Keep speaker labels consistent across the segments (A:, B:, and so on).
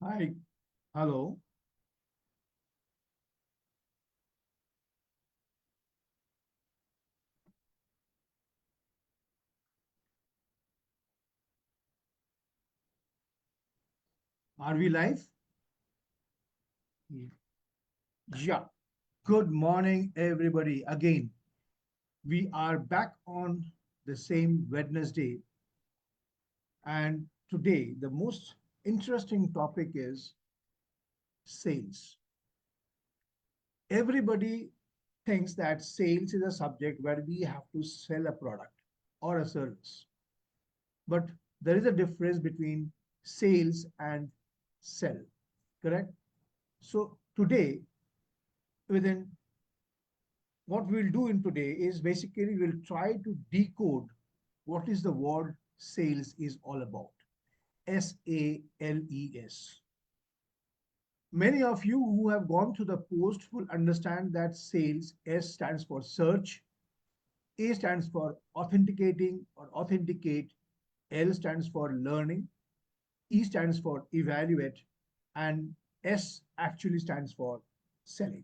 A: Hi, hello. Are we live? Yeah. Good morning, everybody. Again, we are back on the same Wednesday, and today the most interesting topic is sales. Everybody thinks that sales is a subject where we have to sell a product or a service, but there is a difference between sales and sell, correct? So today, within what we'll do in today is basically we'll try to decode what is the word sales is all about. SALES. Many of you who have gone through the post will understand that sales, S stands for search, A stands for authenticating or authenticate, L stands for learning, E stands for evaluate, and S actually stands for selling.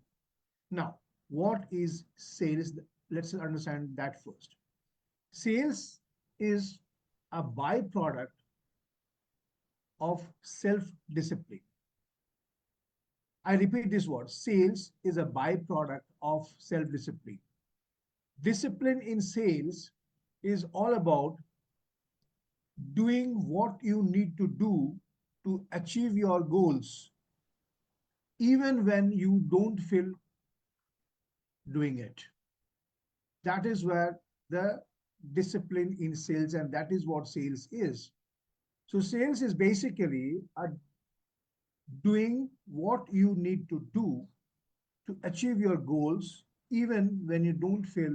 A: Now, what is sales? Let's understand that first. Sales is a byproduct of self discipline. I repeat this word sales is a byproduct of self discipline. Discipline in sales is all about doing what you need to do to achieve your goals, even when you don't feel doing it. That is where the discipline in sales, and that is what sales is. So, sales is basically a doing what you need to do to achieve your goals, even when you don't feel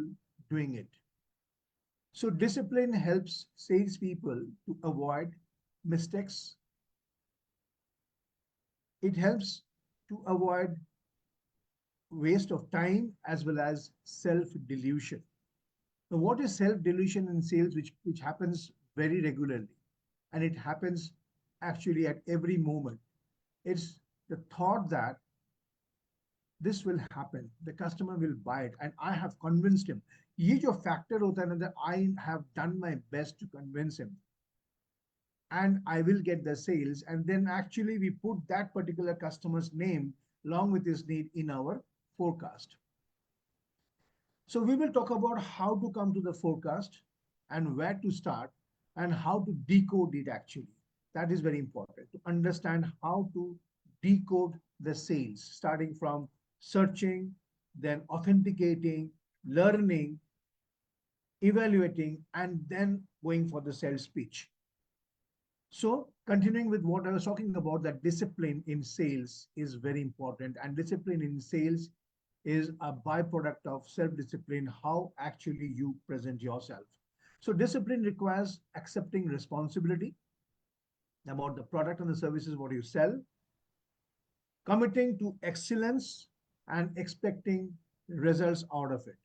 A: doing it. So, discipline helps salespeople to avoid mistakes. It helps to avoid waste of time as well as self delusion. Now, what is self delusion in sales, which happens very regularly? And it happens actually at every moment. It's the thought that this will happen, the customer will buy it, and I have convinced him. ये जो factor होता है ना, that I have done my best to convince him, and I will get the sales, and then actually we put that particular customer's name along with his need in our forecast. So we will talk about how to come to the forecast and where to start and how to decode it actually. That is very important to understand how to decode the sales, starting from searching, then authenticating, learning, evaluating, and then going for the sales pitch. So, continuing with what I was talking about, that discipline in sales is very important, and discipline in sales is a byproduct of self discipline, how actually you present yourself. So, discipline requires accepting responsibility about the product and the services what you sell, committing to excellence, and expecting results out of it.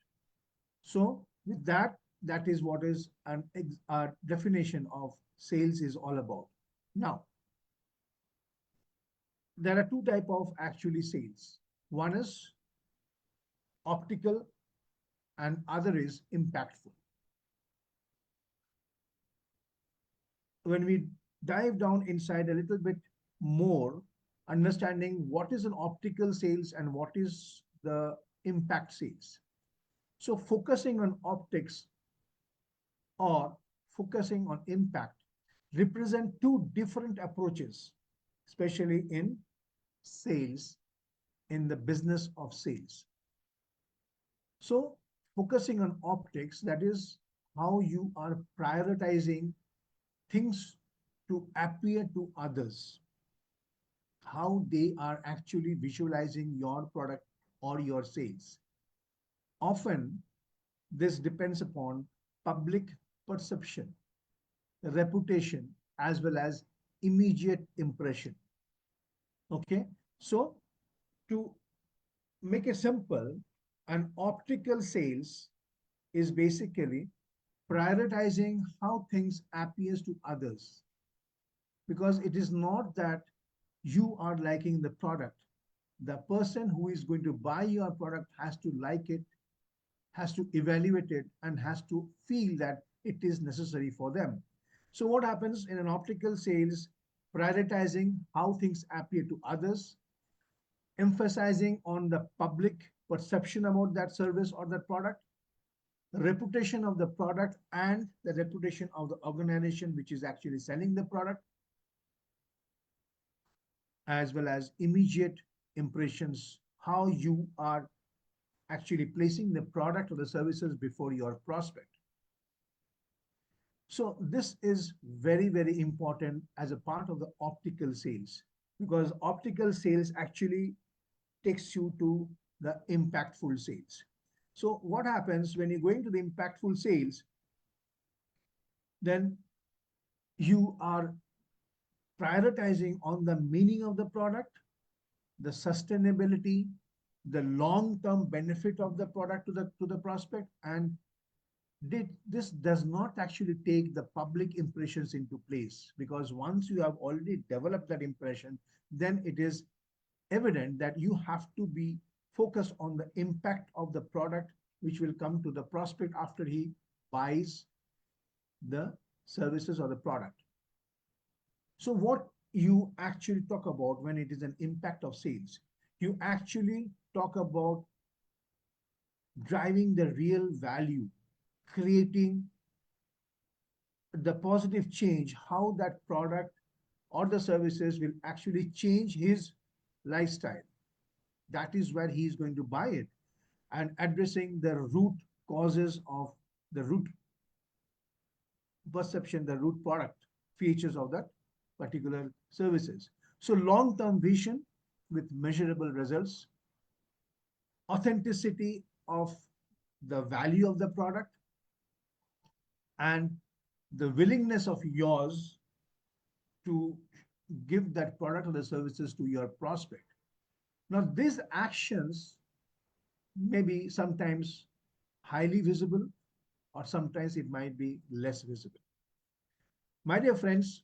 A: So, with that, that is what is a definition of sales is all about. Now, there are two type of actually sales. One is optical and other is impactful. When we dive down inside a little bit more, understanding what is an optical sales and what is the impact sales. So focusing on optics or focusing on impact represent two different approaches, especially in sales, in the business of sales. So focusing on optics, that is how you are prioritizing things to appear to others, how they are actually visualizing your product or your sales. Often, this depends upon public perception, reputation, as well as immediate impression. Okay, so to make it simple, an optical sales is basically prioritizing how things appears to others, because it is not that you are liking the product, the person who is going to buy your product has to like it, has to evaluate it, and has to feel that it is necessary for them. So, what happens in an optical sales? Prioritizing how things appear to others, emphasizing on the public perception about that service or that product, reputation of the product and the reputation of the organization which is actually selling the product, as well as immediate impressions, how you are actually placing the product or the services before your prospect. So this is very, very important as a part of the optical sales, because optical sales actually takes you to the impactful sales. So what happens when you're going to the impactful sales, then you are prioritizing on the meaning of the product, the sustainability, the long-term benefit of the product to the prospect, and this does not actually take the public impressions into place, because once you have already developed that impression, then it is evident that you have to be focused on the impact of the product which will come to the prospect after he buys the services or the product. So what you actually talk about when it is an impact of sales, you actually talk about driving the real value, creating the positive change, how that product or the services will actually change his lifestyle. That is where he is going to buy it, and addressing the root causes of the root perception, the root product features of that particular services. So long-term vision with measurable results, authenticity of the value of the product, and the willingness of yours to give that product or the services to your prospect. Now, these actions may be sometimes highly visible, or sometimes it might be less visible. My dear friends,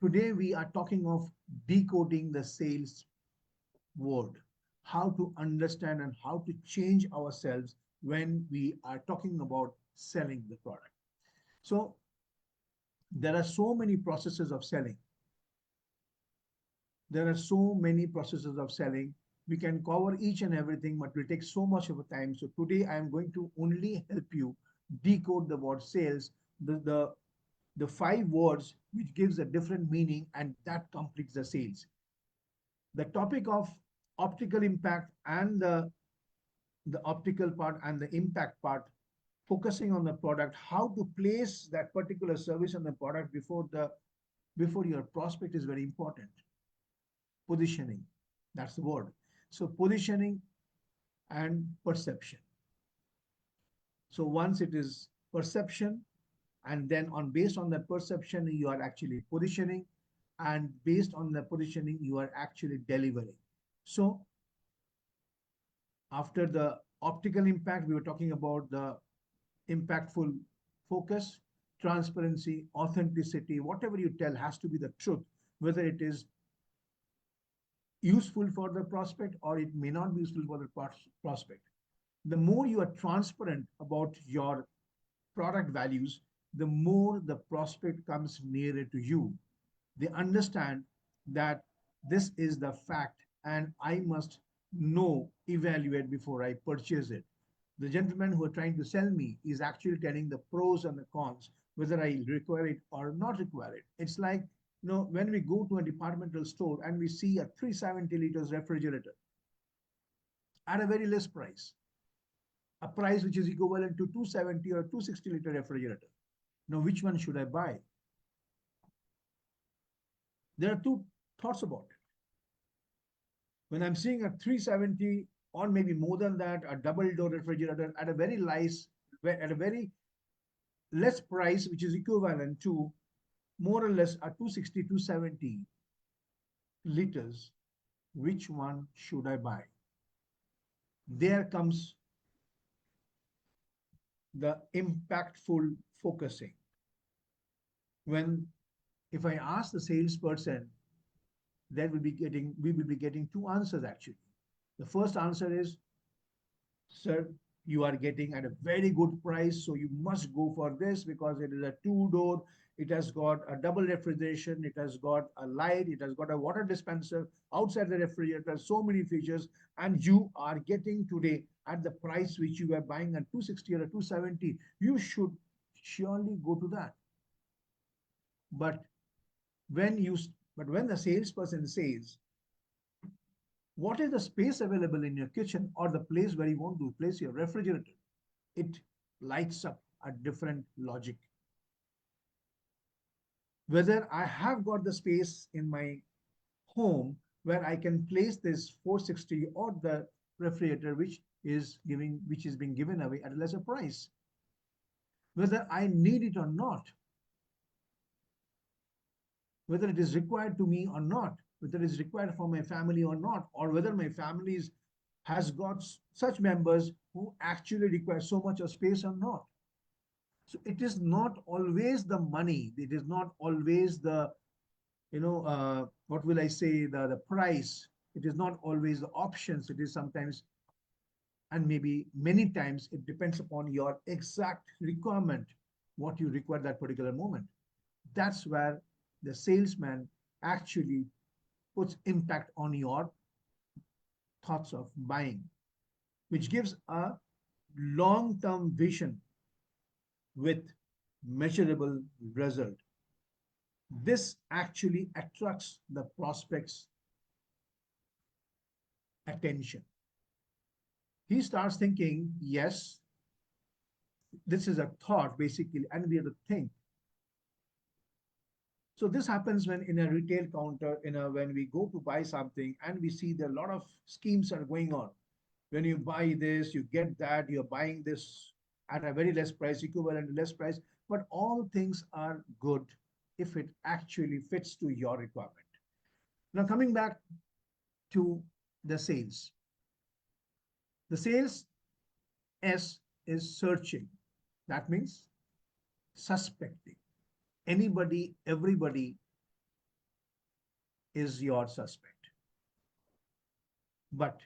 A: today we are talking of decoding the sales word, how to understand and how to change ourselves when we are talking about selling the product. So there are so many processes of selling. There are so many processes of selling. We can cover each and everything, but will take so much of a time. So today I am going to only help you decode the word sales, the five words which gives a different meaning, and that completes the sales. The topic of optical impact and the optical part and the impact part, focusing on the product, how to place that particular service on the product before your prospect is very important. Positioning, that's the word. So positioning and perception. So once it is perception, and then on based on that perception, you are actually positioning, and based on the positioning, you are actually delivering. So after the optical impact, we were talking about the impactful focus, transparency, authenticity. Whatever you tell has to be the truth, whether it is useful for the prospect or it may not be useful for the prospect. The more you are transparent about your product values, the more the prospect comes nearer to you. They understand that this is the fact and I must know, evaluate before I purchase it. The gentleman who are trying to sell me is actually telling the pros and the cons, whether I require it or not require it. It's like, when we go to a departmental store and we see a 370 liters refrigerator at a very less price, a price which is equivalent to 270 or 260 liter refrigerator. Now, which one should I buy? There are two thoughts about it. When I'm seeing a 370 or maybe more than that, a double door refrigerator at a very less price, which is equivalent to more or less a 260, 270 liters, which one should I buy? There comes the impactful focusing. If I ask the salesperson we will be getting two answers actually. The first answer is, sir, you are getting at a very good price, so you must go for this because it is a two-door, it has got a double refrigeration, it has got a light, it has got a water dispenser outside the refrigerator, so many features, and you are getting today at the price which you were buying at 260 or 270. You should surely go to that. But when you but when the salesperson says, what is the space available in your kitchen or the place where you want to place your refrigerator, it lights up a different logic. Whether I have got the space in my home where I can place this 460 or the refrigerator which is being given away at a lesser price, whether I need it or not, whether it is required to me or not, whether it is required for my family or not, or whether my family has got such members who actually require so much of space or not. So it is not always the money. It is not always the, what will I say, the price. It is not always the options. It is sometimes, and maybe many times, it depends upon your exact requirement, what you require that particular moment. That's where the salesman actually puts impact on your thoughts of buying, which gives a long-term vision with measurable result. This actually attracts the prospect's attention. He starts thinking, yes, this is a thought basically, and we have to think. So this happens when in a retail counter, when we go to buy something and we see that a lot of schemes are going on. When you buy this, you get that, you're buying this at a very less price, equivalent to less price, but all things are good if it actually fits to your requirement. Now coming back to the sales. The sales S is searching. That means suspecting. Anybody, everybody is your suspect. But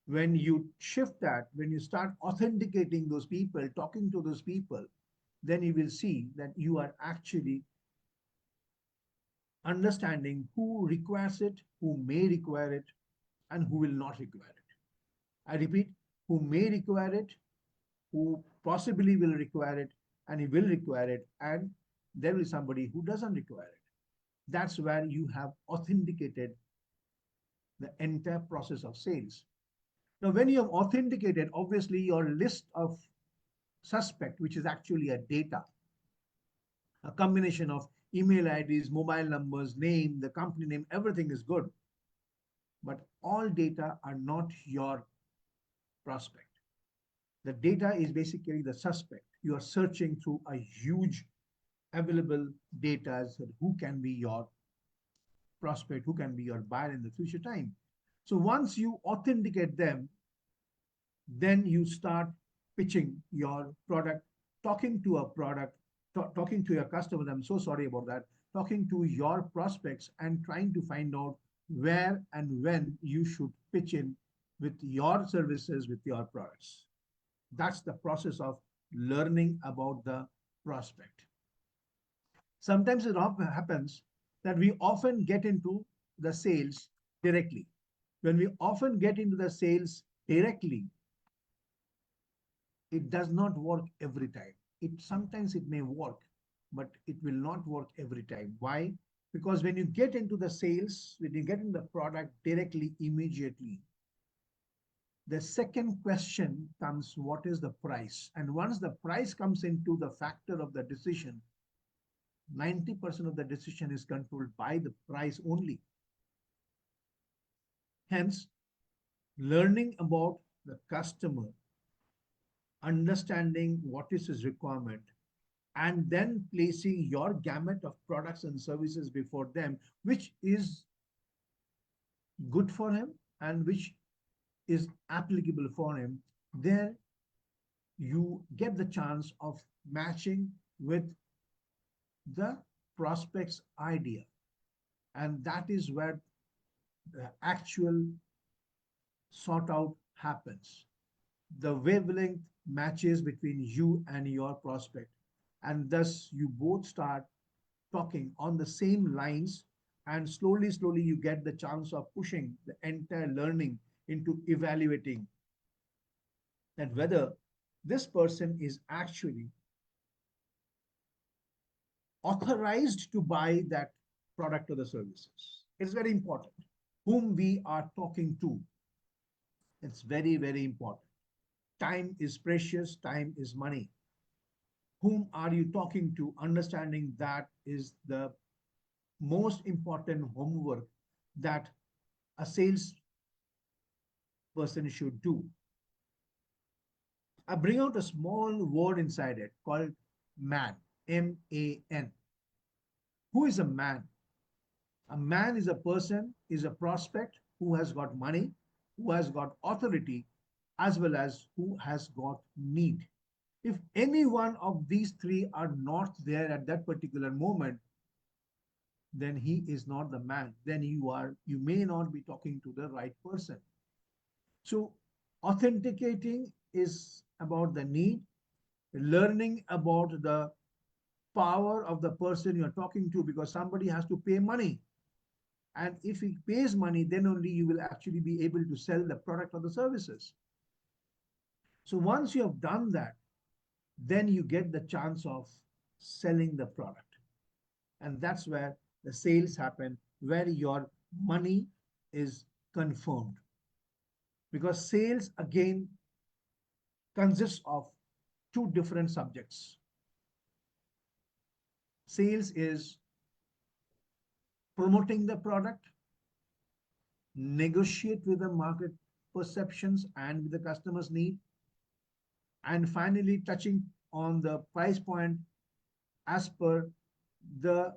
A: when you shift that, when you start authenticating those people, talking to those people, then you will see that you are actually understanding who requires it, who may require it, and who will not require it. I repeat, who may require it, who possibly will require it, and he will require it, and there will be somebody who doesn't require it. That's where you have authenticated the entire process of sales. Now, when you have authenticated, obviously your list of suspect, which is actually a data, a combination of email IDs, mobile numbers, name, the company name, everything is good. But all data are not your prospect. The data is basically the suspect. You are searching through a huge available data as to who can be your prospect, who can be your buyer in the future time. So once you authenticate them, then you start pitching your product, talking to a product, talking to your customers. I'm so sorry about that. Talking to your prospects and trying to find out where and when you should pitch in with your services, with your products. That's the process of learning about the prospect. Sometimes it happens that we often get into the sales directly. When we often get into the sales directly, it does not work every time. It may work, but it will not work every time. Why? Because when you get into the sales, when you get into the product directly, immediately, the second question comes, what is the price? And once the price comes into the factor of the decision, 90% of the decision is controlled by the price only. Hence, learning about the customer, understanding what is his requirement, and then placing your gamut of products and services before them, which is good for him and which is applicable for him, there you get the chance of matching with the prospect's idea. And that is where the actual sort out happens. The wavelength matches between you and your prospect, and thus you both start talking on the same lines, and slowly you get the chance of pushing the entire learning into evaluating that whether this person is actually authorized to buy that product or the services. It's very important whom we are talking to. It's very important. Time is precious, time is money. Whom are you talking to? Understanding that is the most important homework that a sales person should do. I bring out a small word inside it called man, M-A-N. Who is a man? A man is a person, is a prospect who has got money, who has got authority, as well as who has got need. If any one of these three are not there at that particular moment, then he is not the man. Then you may not be talking to the right person. So authenticating is about the need, learning about the power of the person you're talking to, because somebody has to pay money. And if he pays money, then only you will actually be able to sell the product or the services. So once you have done that, then you get the chance of selling the product. And that's where the sales happen, where your money is confirmed. Because sales again consists of two different subjects. Sales is promoting the product, negotiate with the market perceptions and with the customer's need, and finally touching on the price point as per the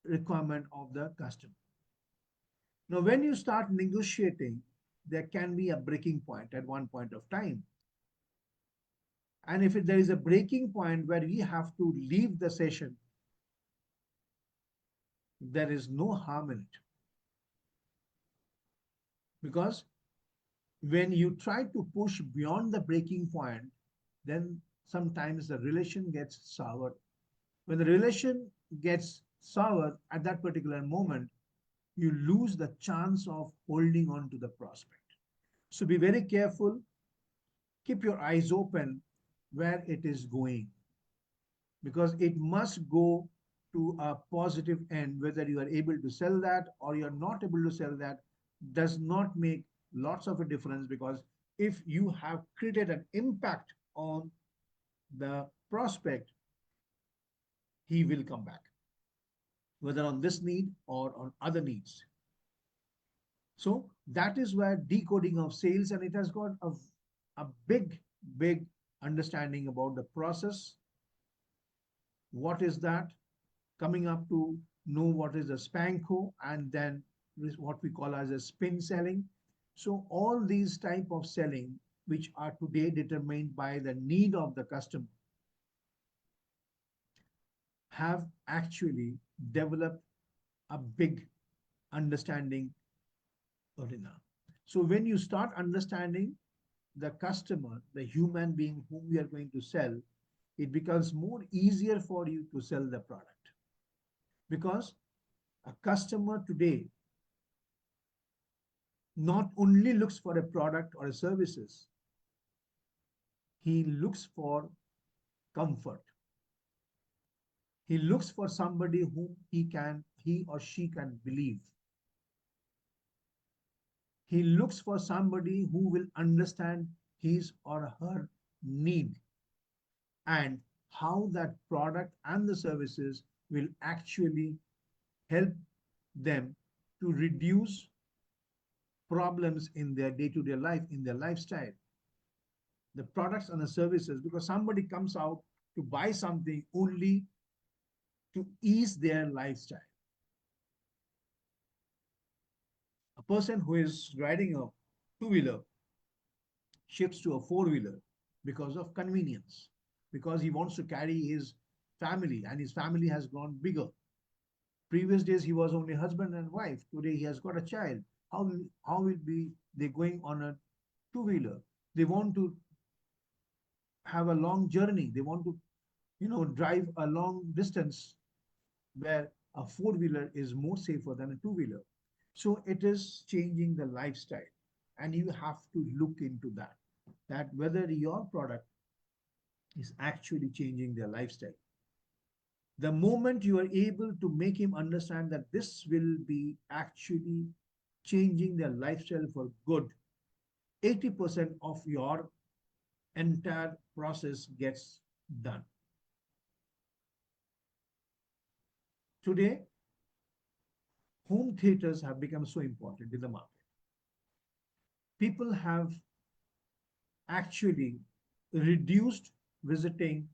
A: requirement of the customer. Now, when you start negotiating, there can be a breaking point at one point of time. And if there is a breaking point where we have to leave the session, there is no harm in it. Because when you try to push beyond the breaking point, then sometimes the relation gets soured. When the relation gets soured at that particular moment, you lose the chance of holding on to the prospect. So be very careful. Keep your eyes open where it is going, because it must go to a positive end. Whether you are able to sell that or you're not able to sell that does not make lots of a difference, because if you have created an impact on the prospect, he will come back, whether on this need or on other needs. So that is where decoding of sales, and it has got a big understanding about the process. What is that? Coming up to know what is a spanko, and then what we call as a spin selling. So all these type of selling, which are today determined by the need of the customer, have actually developed a big understanding arena. So when you start understanding the customer, the human being whom we are going to sell, it becomes more easier for you to sell the product. Because a customer today not only looks for a product or a services, he looks for comfort. He looks for somebody whom he or she can believe. He looks for somebody who will understand his or her need, and how that product and the services will actually help them to reduce problems in their day-to-day life, in their lifestyle. The products and the services, because somebody comes out to buy something only to ease their lifestyle. A person who is riding a two-wheeler shifts to a four-wheeler because of convenience, because he wants to carry his family, and his family has grown bigger. Previous days, he was only husband and wife. Today, he has got a child. how will be they going on a two-wheeler? They want to have a long journey. They want to, drive a long distance where a four-wheeler is more safer than a two-wheeler. So it is changing the lifestyle. And you have to look into that, that whether your product is actually changing their lifestyle. The moment you are able to make him understand that this will be actually changing their lifestyle for good, 80% of your entire process gets done. Today, home theaters have become so important in the market. People have actually reduced visiting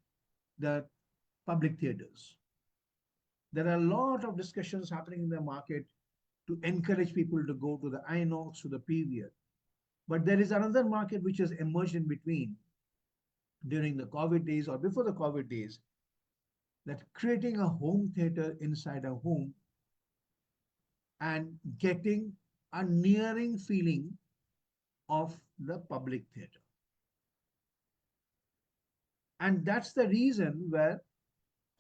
A: the public theaters. There are a lot of discussions happening in the market to encourage people to go to the INOX, to the PVR. But there is another market which has emerged in between during the COVID days or before the COVID days, that creating a home theater inside a home and getting a nearing feeling of the public theater. And that's the reason where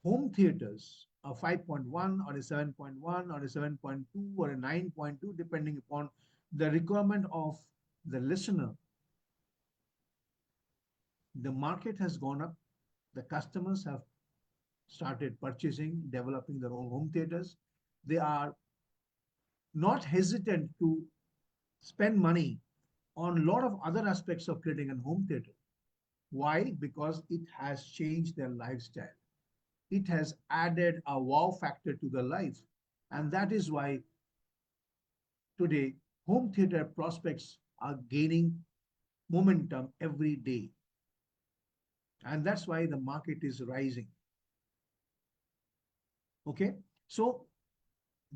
A: home theaters, a 5.1 or a 7.1 or a 7.2 or a 9.2, depending upon the requirement of the listener, the market has gone up. The customers have started purchasing, developing their own home theaters. They are not hesitant to spend money on a lot of other aspects of creating a home theater. Why? Because it has changed their lifestyle. It has added a wow factor to their life. And that is why today home theater prospects are gaining momentum every day. And that's why the market is rising. Okay. So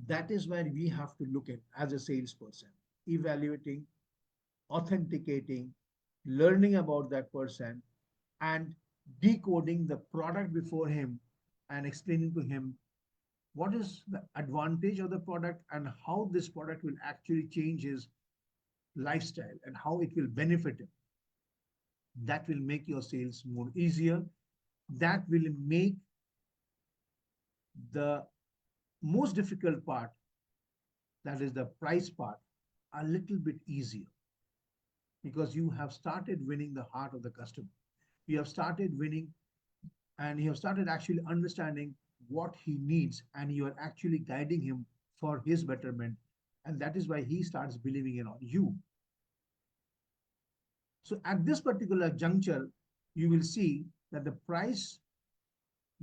A: that is where we have to look at as a salesperson, evaluating, authenticating, learning about that person, and decoding the product before him and explaining to him what is the advantage of the product and how this product will actually change his lifestyle and how it will benefit him. That will make your sales more easier. That will make the most difficult part, that is the price part, a little bit easier, because you have started winning the heart of the customer. You have started winning, and you have started actually understanding what he needs, and you are actually guiding him for his betterment. And that is why he starts believing in on you. So at this particular juncture, you will see that the price,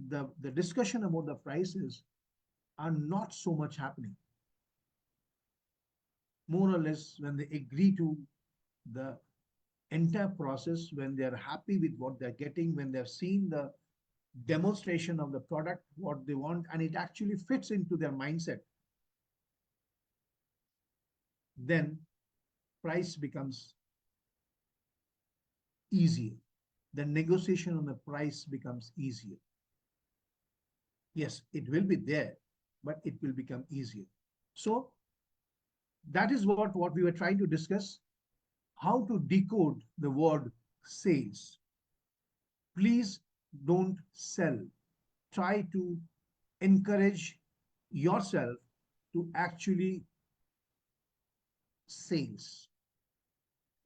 A: the discussion about the prices are not so much happening. More or less, when they agree to the entire process, when they're happy with what they're getting, when they've seen the demonstration of the product, what they want, and it actually fits into their mindset, then price becomes easier. The negotiation on the price becomes easier. Yes, it will be there, but it will become easier. So that is what we were trying to discuss, how to decode the word sales. Please don't sell. Try to encourage yourself to actually sales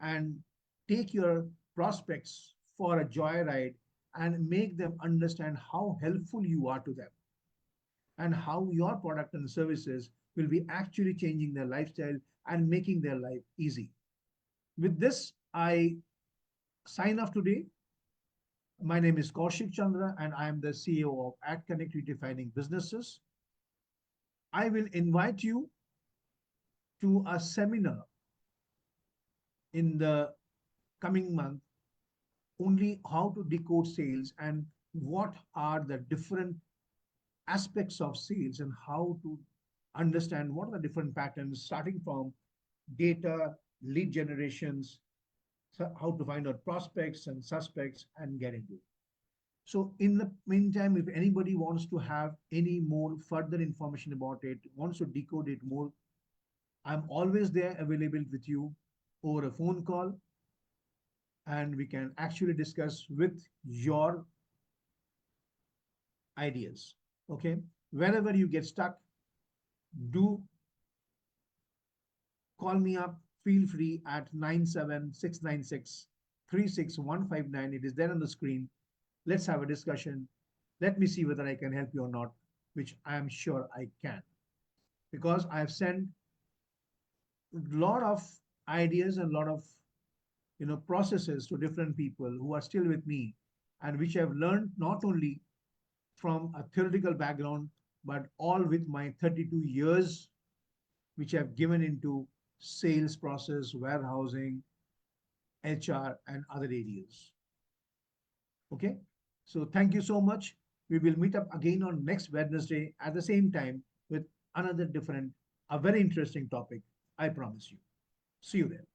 A: and take your prospects for a joyride and make them understand how helpful you are to them and how your product and services will be actually changing their lifestyle and making their life easy. With this, I sign off today. My name is Kaushik Chandra, and I am the CEO of AdConnect Redefining Businesses. I will invite you to a seminar in the coming month, only how to decode sales and what are the different aspects of sales and how to understand what are the different patterns, starting from data, lead generations, so how to find out prospects and suspects and get into it. So in the meantime, if anybody wants to have any more further information about it, wants to decode it more, I'm always there available with you over a phone call, and we can actually discuss with your ideas. Okay. Whenever you get stuck, do call me up. Feel free at 97696 36159. It is there on the screen. Let's have a discussion. Let me see whether I can help you or not, which I am sure I can, because I have sent a lot of ideas and a lot of processes to different people who are still with me, and which I've learned not only from a theoretical background, but all with my 32 years, which I've given into sales process, warehousing, HR, and other areas. Okay. So thank you so much. We will meet up again on next Wednesday at the same time with another different, a very interesting topic. I promise you. See you there.